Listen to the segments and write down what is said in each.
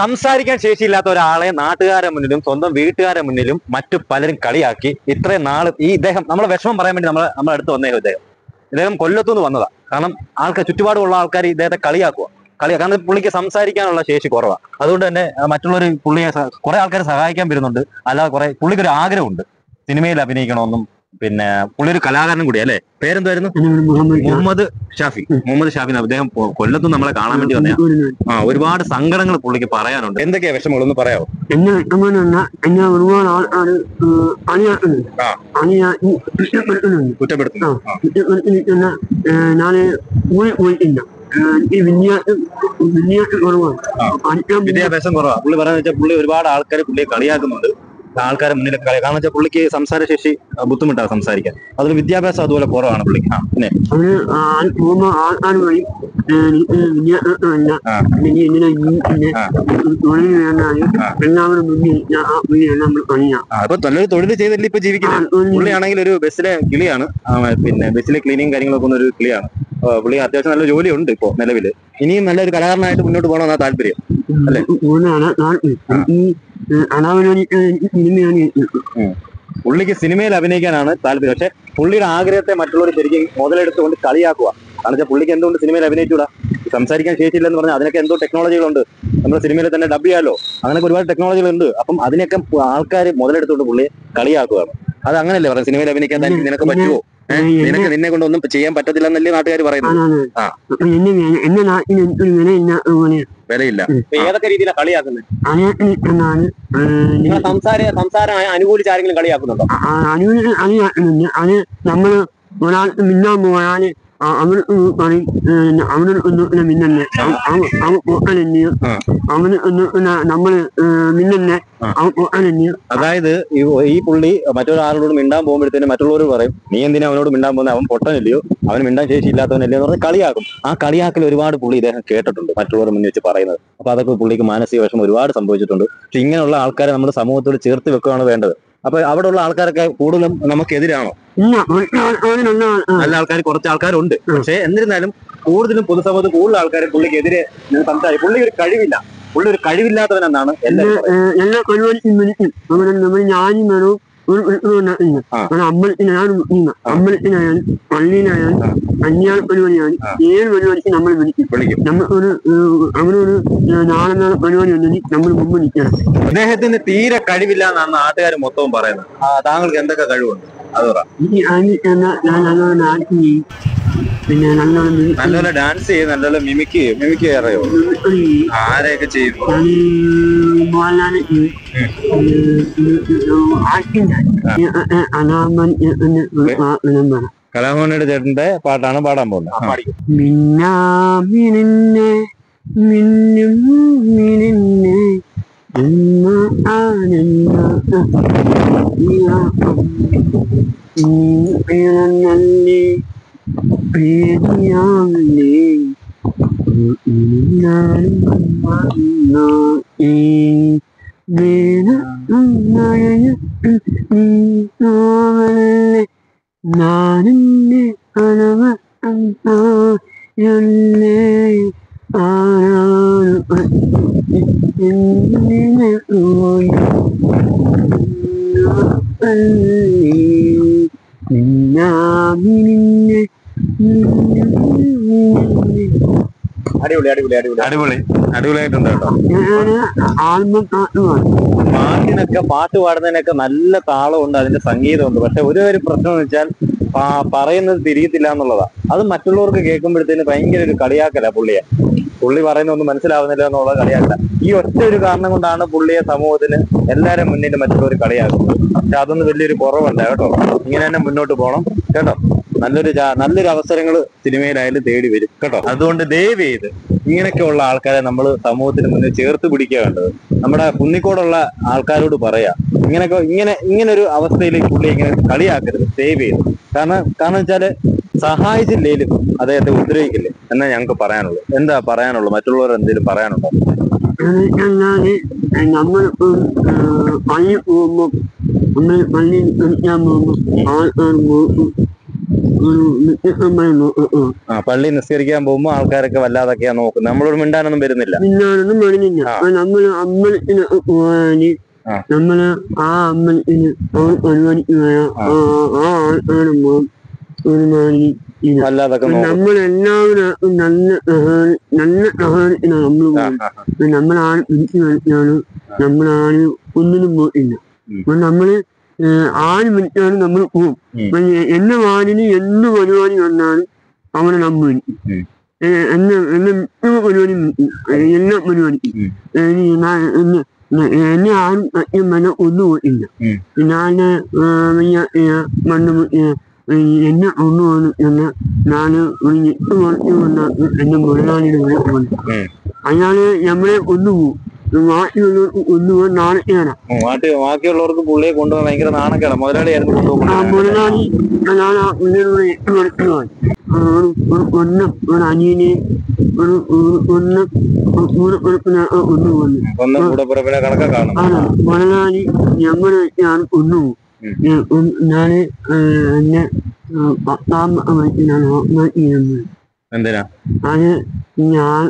സംസാരിക്കാൻ ശേഷിയില്ലാത്ത ഒരാളെ നാട്ടുകാരുടെ മുന്നിലും സ്വന്തം വീട്ടുകാരുടെ മുന്നിലും മറ്റു പലരും കളിയാക്കി ഇത്രയും നാൾ ഇദ്ദേഹം നമ്മളെ വിഷമം പറയാൻ വേണ്ടി നമ്മളെ അടുത്ത് വന്നേ ഇദ്ദേഹം കൊല്ലത്തുനിന്ന് വന്നതാ. കാരണം ചുറ്റുപാടുമുള്ള ആൾക്കാർ ഇദ്ദേഹത്തെ കളിയാക്കുക. കാരണം പുള്ളിക്ക് സംസാരിക്കാനുള്ള ശേഷി കുറവാണ്. അതുകൊണ്ട് തന്നെ മറ്റുള്ളവർ പുള്ളിയെ കുറെ ആൾക്കാർ സഹായിക്കാൻ വരുന്നുണ്ട്. അല്ലാതെ പുള്ളിക്കൊരു ആഗ്രഹമുണ്ട് സിനിമയിൽ അഭിനയിക്കണമെന്നും. പിന്നെ പുള്ളി ഒരു കലാകാരനും കൂടി അല്ലേ? പേരെന്തായിരുന്നു? മുഹമ്മദ് ഷാഫി. അദ്ദേഹം കൊല്ലത്തും നമ്മളെ കാണാൻ വേണ്ടി വന്നയാ. ഒരുപാട് സങ്കടങ്ങൾ പുള്ളിക്ക് പറയാനുണ്ട്. എന്തൊക്കെയാ വിഷമങ്ങൾ ഒന്ന് പറയാമോ? ഒരുപാട് ആൾക്കാർ കുറ്റപ്പെടുത്തുന്നു. ഞാന് പോയിട്ടില്ല. വിദ്യാഭ്യാസം കുറവാ. പുള്ളി പറയാന്ന് വെച്ചാൽ പുള്ളി ഒരുപാട് ആൾക്കാർ പുള്ളിയെ കളിയാക്കുന്നുണ്ട്. ആൾക്കാരെ മുന്നിലൊക്കെ കാരണം വെച്ചാൽ പുള്ളിക്ക് സംസാരശേഷി ബുദ്ധിമുട്ടാണ് സംസാരിക്കാൻ. അതിന് വിദ്യാഭ്യാസം അതുപോലെ കുറവാണ് പുള്ളിക്ക്. പിന്നെ അപ്പൊ നല്ലൊരു തൊഴിൽ ചെയ്തല്ലേ ഇപ്പൊ ജീവിക്കുന്നത്. പുള്ളിയാണെങ്കിൽ ഒരു ബസ്സിലെ കിളിയാണ്. പിന്നെ ബസ്സിലെ ക്ലീനിങ് കാര്യങ്ങളൊക്കെ ഒരു കിളിയാണ്. പുള്ളി അത്യാവശ്യം നല്ല ജോലിയുണ്ട് ഇപ്പോ നിലവില്. ഇനിയും നല്ലൊരു കലാകാരനായിട്ട് മുന്നോട്ട് പോകണമെന്നാ താല്പര്യം അല്ലെ? പുള്ളിക്ക് സിനിമയിൽ അഭിനയിക്കാനാണ് താല്പര്യം. പക്ഷെ പുള്ളിയുടെ ആഗ്രഹത്തെ മറ്റുള്ളവർ ശരിക്കും മുതലെടുത്തുകൊണ്ട് കളിയാക്കുക. കാരണം വെച്ചാൽ പുള്ളിക്ക് എന്തുകൊണ്ട് സിനിമയിൽ അഭിനയിച്ചൂടാ? സംസാരിക്കാൻ ശേഷിയില്ലെന്ന് പറഞ്ഞാൽ അതിനൊക്കെ എന്തോ ടെക്നോളജികളുണ്ട്. നമ്മുടെ സിനിമയിൽ തന്നെ ഡബ് ചെയ്യാലോ. അങ്ങനെയൊക്കെ ഒരുപാട് ടെക്നോളജികളുണ്ട്. അപ്പം അതിനൊക്കെ ആൾക്കാർ മുതലെടുത്തുകൊണ്ട് പുള്ളിയെ കളിയാക്കുകയാണ്. അത് അങ്ങനല്ലേ പറയാം? സിനിമയിൽ അഭിനയിക്കാൻ നിനക്ക് പറ്റുമോ? നിന്നെ കൊണ്ടൊന്നും ചെയ്യാൻ പറ്റത്തില്ല എന്നല്ലേ നാട്ടുകാർ പറയുന്നത്? വിലയില്ല. ഏതൊക്കെ രീതിയിലാണ് കളിയാക്കുന്നത്? സംസാരം അനുകൂലിച്ച് ആരെങ്കിലും കളിയാക്കുന്നുണ്ടോ? അത് നമ്മള് ഒരാൾക്ക് മിന്നാൻ പോയാല് അവന് മിന്നെ നമ്മള് മിന്നെ. അതായത് ഈ പുള്ളി മറ്റൊരാളോട് മിണ്ടാൻ പോകുമ്പോഴത്തേനും മറ്റുള്ളവർ പറയും, നീ എന്തിനാ അവനോട് മിണ്ടാൻ പോകുന്നത്? അവൻ പൊട്ടനില്ലയോ, അവന് മിണ്ടാൻ ശേഷി ഇല്ലാത്തവനല്ലയോ എന്ന് പറഞ്ഞ് കളിയാക്കും. ആ കളിയാക്കൽ ഒരുപാട് പുള്ളി ഇദ്ദേഹം കേട്ടിട്ടുണ്ട് മറ്റുള്ളവർ മുന്നിൽ വെച്ച് പറയുന്നത്. അപ്പൊ അതൊക്കെ പുള്ളിക്ക് മാനസിക വിഷമം ഒരുപാട് സംഭവിച്ചിട്ടുണ്ട്. പക്ഷെ ഇങ്ങനെയുള്ള ആൾക്കാരെ നമ്മുടെ സമൂഹത്തോട് ചേർത്ത് വെക്കുകയാണ് വേണ്ടത്. അപ്പൊ അവിടെ ഉള്ള ആൾക്കാരൊക്കെ കൂടുതലും നമുക്കെതിരാണോ? നല്ല ആൾക്കാർ കുറച്ച് ആൾക്കാരുണ്ട്. പക്ഷെ എന്നിരുന്നാലും കൂടുതലും പൊതുസമൂഹത്തിൽ കൂടുതൽ ആൾക്കാർ പുള്ളിക്കെതിരെ സംസാരിക്കും. പുള്ളി ഒരു കഴിവില്ലാത്തവനെന്നാണ് എല്ലാ ഞാനും അമ്പലത്തിനായാലും പള്ളിയിലായാലും കല്യാണ പരിപാടിയായാലും ഏത് പരിപാടിക്ക് നമ്മൾ വിളിക്കും. നമ്മൾ അങ്ങനെ ഒരു നാളെ പരിപാടി ഉണ്ടെങ്കിൽ നമ്മൾ മുമ്പ് നിൽക്കണം. അദ്ദേഹത്തിന് തീരെ കഴിവില്ല എന്നാണ് നാട്ടുകാർ മൊത്തവും പറയുന്നത്. താങ്കൾക്ക് എന്തൊക്കെ കഴിവുണ്ട് അത് പറ. പിന്നെ നല്ലപോലെ ഡാൻസ് ചെയ്യും, നല്ലപോലെ മിമിക്ക് അറിയോ? ആരെയൊക്കെ ചെയ്യും? കലാഭവനയുടെ ചേട്ടന്റെ പാട്ടാണ് പാടാൻ പോകുന്നത്. അടിപൊളിയായിട്ടുണ്ട് കേട്ടോ. പാട്ടിനൊക്കെ പാട്ട് പാടുന്നതിനൊക്കെ നല്ല താളമുണ്ട്, അതിന്റെ സംഗീതമുണ്ട്. പക്ഷെ ഒരു പ്രശ്നം എന്ന് വെച്ചാൽ പറയുന്നത് തിരിയത്തില്ല എന്നുള്ളതാ. അത് മറ്റുള്ളവർക്ക് കേൾക്കുമ്പോഴത്തേന് ഭയങ്കര ഒരു കളിയാക്കല. പുള്ളി പറയുന്ന ഒന്നും മനസ്സിലാവുന്നില്ല എന്നുള്ള കളിയാക്കല. ഈ ഒറ്റ ഒരു കാരണം കൊണ്ടാണ് പുള്ളിയെ സമൂഹത്തിന് എല്ലാവരും മുന്നിൽ മറ്റുള്ളവർ കളിയാക്കുന്നത്. പക്ഷെ അതൊന്നും വലിയൊരു കുറവല്ല കേട്ടോ. ഇങ്ങനെ തന്നെ മുന്നോട്ട് പോകണം കേട്ടോ. നല്ലൊരു അവസരങ്ങൾ സിനിമയിലായാലും തേടി വരും കേട്ടോ. അതുകൊണ്ട് ദയവ് ചെയ്ത് ഇങ്ങനെയൊക്കെയുള്ള ആൾക്കാരെ നമ്മൾ സമൂഹത്തിന് മുന്നിൽ ചേർത്ത് പിടിക്കുക വേണ്ടത്. നമ്മുടെ കുന്നിക്കോടുള്ള ആൾക്കാരോട് പറയാ, ഇങ്ങനെ ഒരു അവസ്ഥയിൽ പുള്ളി ഇങ്ങനെ കളിയാക്കരുത് ദയവ് ചെയ്ത്. കാരണം വെച്ചാല് സഹായിച്ചില്ലേലും അദ്ദേഹത്തെ ഉപദ്രവിക്കില്ലേ എന്നാ ഞങ്ങൾക്ക് പറയാനുള്ളൂ. എന്താ പറയാനുള്ളൂ? മറ്റുള്ളവർ എന്തെങ്കിലും പറയാനുണ്ടോ? നമ്മളിപ്പോ പള്ളി പോകുമ്പോ പള്ളിയിൽ കളിക്കാൻ പോകുമ്പോ ആൾക്കാർ പള്ളി നിസ്കരിക്കാൻ പോകുമ്പോ ആൾക്കാരൊക്കെ വല്ലാതൊക്കെയാ നോക്കുന്നത്, നമ്മളോട് മിണ്ടാനൊന്നും വരുന്നില്ല. മിണ്ടാനൊന്നും വരുന്നില്ല. നമ്മള് അമ്പലത്തിന് പോവാന് നമ്മള് ആ അമ്പലത്തിന് പരിപാടിക്കുകയോ ആ ആൾക്കാരുമ്പോ ഒരുമാതിരി വല്ലാതൊക്കെ നമ്മളെല്ലാവരും നല്ല സഹായത്തിനാണ് നമ്മള് പോകുന്നത്. നമ്മളാണ് പിടിച്ചു കളിച്ചാലും നമ്മളാണ് ഒന്നിനും പോയില്ല. അപ്പൊ നമ്മള് ആര് വിളിച്ചാലും നമ്മൾ പോകും. എന്നെ വാനിന് എന്ത് പരിപാടി വന്നാലും അവിടെ നമ്മൾ എന്നെ പരിപാടി എല്ലാ പരിപാടിക്കും എന്നെ ആരും സത്യം പറഞ്ഞ ഒന്നും പോയില്ല. ഞാന് മണ്ണ് എന്നെ ഒന്നുമാണ് എന്ന് ഞാന് ഒരു 8 വർഷം കൊണ്ടാണ് എന്റെ മുതലാളിയുടെ കൂടെ പോകുന്നത്. അയാള് നമ്മളെ കൊണ്ടുപോകും. ബാക്കിയുള്ളവർക്ക് കൊണ്ടുപോകാൻ നാണക്കേടാ. ബാക്കിയുള്ളവർക്ക് പുള്ളിയെ കൊണ്ടുപോകാൻ ഭയങ്കര നാണക്കേടാ. മുതലാളിയായിരുന്നു മുതലാളി ഞാൻ ആ പുള്ളിയോട് 8 വർഷമായി. ഒരു കൊല്ലം ഒരു അനിയനെ ഒരു കൊല്ലം കൂടപ്പിറപ്പിനെ കണക്കെ കാണും. മുതലാളി ഞമ്മളൊക്കെയാണ് കൊണ്ടുപോകും. ഞാന് എന്നെ 10ാം വയസ്സിലാണ് ആത്മഹത്യ ചെയ്യുന്നത്. എന്തിനാ? അത് ഞാൻ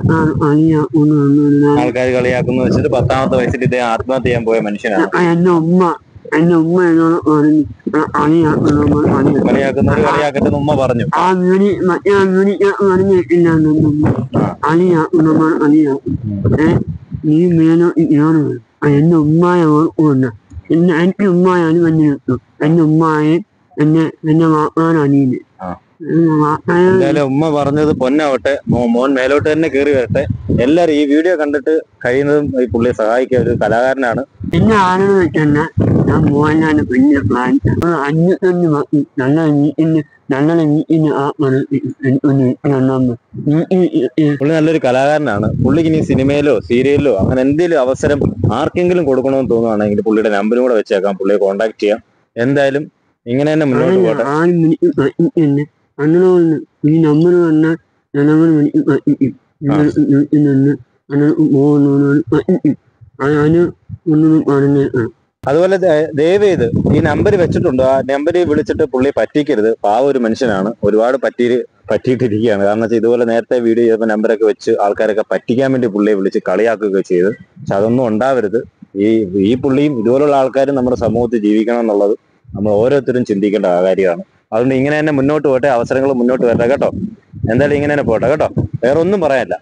ആൾക്കാർ കളിയാക്കുന്നു വെച്ചിട്ട് 10ാമത്തെ വയസ്സിൽ ഇദ്ദേഹം ആത്മഹത്യ ചെയ്യാൻ പോയ മനുഷ്യനാണ്. എന്റെ ഉമ്മ എന്നോട് പറഞ്ഞു കളിയാക്കുന്നവര് കളിയാക്കട്ടെ ഉമ്മ പറഞ്ഞു. ആ വീടി മറ്റേ പറഞ്ഞിട്ടില്ല നീ മേലോ ഇയാണ് എന്റെ ഉമ്മായ ഓർക്കുന്നുണ്ട്. എനിക്ക് ഉമ്മായാണ് വന്നു കിട്ടും. എന്റെ ഉമ്മായെ എന്റെ വാപ്പാൻ അനിയന്. എന്തായാലും ഉമ്മ പറഞ്ഞത് പൊന്നാവട്ടെ, മോൻ മേലോട്ട് തന്നെ കയറി വരട്ടെ. എല്ലാരും ഈ വീഡിയോ കണ്ടിട്ട് കഴിയുന്നതും ഈ പുള്ളിയെ സഹായിക്കുക. ഒരു കലാകാരനാണ്. പിന്നെ ആരെന്ന് വെച്ചാൽ ഞാൻ മോഹൻലാലിന്റെ വലിയ പ്ലാൻ 55 നല്ല വീട്ടിന് ആ പുള്ളി നല്ലൊരു കലാകാരനാണ്. പുള്ളിക്ക് ഇനി സിനിമയിലോ സീരിയലിലോ അങ്ങനെ എന്തെങ്കിലും അവസരം ആർക്കെങ്കിലും കൊടുക്കണമെന്ന് തോന്നുവാണെങ്കിൽ പുള്ളിയുടെ നമ്പറും കൂടെ വെച്ചേക്കാം, പുള്ളിയെ കോൺടാക്ട് ചെയ്യാം. എന്തായാലും ഇങ്ങനെ തന്നെ മുന്നോട്ട് പോട്ടെ. അങ്ങനെ ഈ നമ്പർ വന്നാൽ ജനങ്ങൾ എനിക്ക് അതിന് ഒന്നും പറഞ്ഞേക്കാം. അതുപോലെ ദയവ് ചെയ്ത് ഈ നമ്പർ വെച്ചിട്ടുണ്ട്, ആ നമ്പറിൽ വിളിച്ചിട്ട് പുള്ളി പറ്റിക്കരുത്. പാവം ഒരു മനുഷ്യനാണ്, ഒരുപാട് പറ്റിയിട്ടിരിക്കുകയാണ്. കാരണം വെച്ചാൽ ഇതുപോലെ നേരത്തെ വീഡിയോ ചെയ്തപ്പോൾ നമ്പറൊക്കെ വെച്ച് ആൾക്കാരൊക്കെ പറ്റിക്കാൻ വേണ്ടി പുള്ളിയെ വിളിച്ച് കളിയാക്കുകയൊക്കെ ചെയ്ത്. പക്ഷെ അതൊന്നും ഉണ്ടാവരുത്. ഈ പുള്ളിയും ഇതുപോലുള്ള ആൾക്കാരും നമ്മുടെ സമൂഹത്തിൽ ജീവിക്കണം എന്നുള്ളത് നമ്മൾ ഓരോരുത്തരും ചിന്തിക്കേണ്ട കാര്യമാണ്. അതുകൊണ്ട് ഇങ്ങനെ തന്നെ മുന്നോട്ട് പോട്ടെ, അവസരങ്ങൾ മുന്നോട്ട് വരട്ടെ കേട്ടോ. എന്തായാലും ഇങ്ങനെ തന്നെ പോട്ടെ കേട്ടോ, വേറെ ഒന്നും പറയാനില്ല.